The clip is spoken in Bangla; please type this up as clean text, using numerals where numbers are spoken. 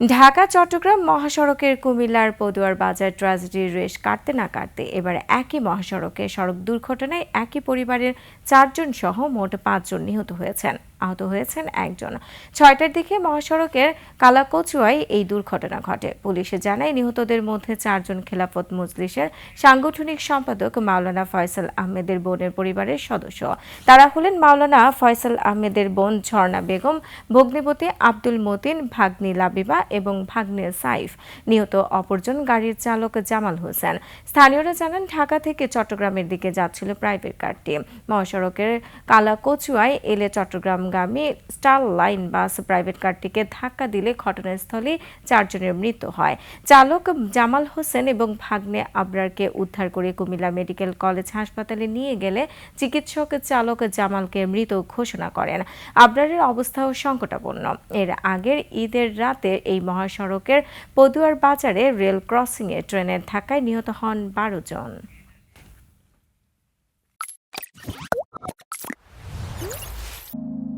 ঢাকা চট্টগ্রাম মহাসড়কের কুমিল্লার পদুয়ার বাজার ট্র্যাজেডির রেশ কাটতে না কাটতে এবার একই মহাসড়কে সড়ক দুর্ঘটনায় একই পরিবারের 4 জন সহ মোট 5 জন নিহত হয়েছেন। আহত হয়েছেন একজন। 6টার দিকে মহাসড়কের কালাকচুয়ায় এই দুর্ঘটনা ঘটে। পুলিশে জানায় নিহতদের মধ্যে 4 জন খেলাফত মজলিসের সাংগঠনিক সম্পাদক মাওলানা ফয়সাল আহমেদের বোনের পরিবারের সদস্য। তারা হলেন মাওলানা ফয়সাল আহমেদের বোন ঝর্ণা বেগম, ভগ্নিপতি আব্দুল মতিন, ভাগ্নি লাবিবা এবং ভাগ্নে সাইফ। নিহত অপরজন গাড়ির চালক জামাল হোসেন। স্থানীয়রা জানান ঢাকা থেকে চট্টগ্রামের দিকে যাচ্ছিল প্রাইভেট কারটি। মহাসড়কের কালাকচুয়ায় এলে চট্টগ্রামগামী স্টার লাইন বাস প্রাইভেট কারটিকে ধাক্কা দিলে ঘটনাস্থলে 4 জনের মৃত্যু হয়। চালক জামাল হোসেন এবং ভাগ্নে আবরারকে উদ্ধার করে কুমিল্লা মেডিকেল কলেজ হাসপাতালে নিয়ে গেলে চিকিৎসক চালক জামালকে মৃত ঘোষণা করেন। আবরারের অবস্থাও সংকটাপন্ন। এর আগের ঈদের রাতে এই মহাসড়কের পদুয়ার বাজারে রেল ক্রসিংয়ে ট্রেনের ধাক্কায় নিহত হন 12 জন।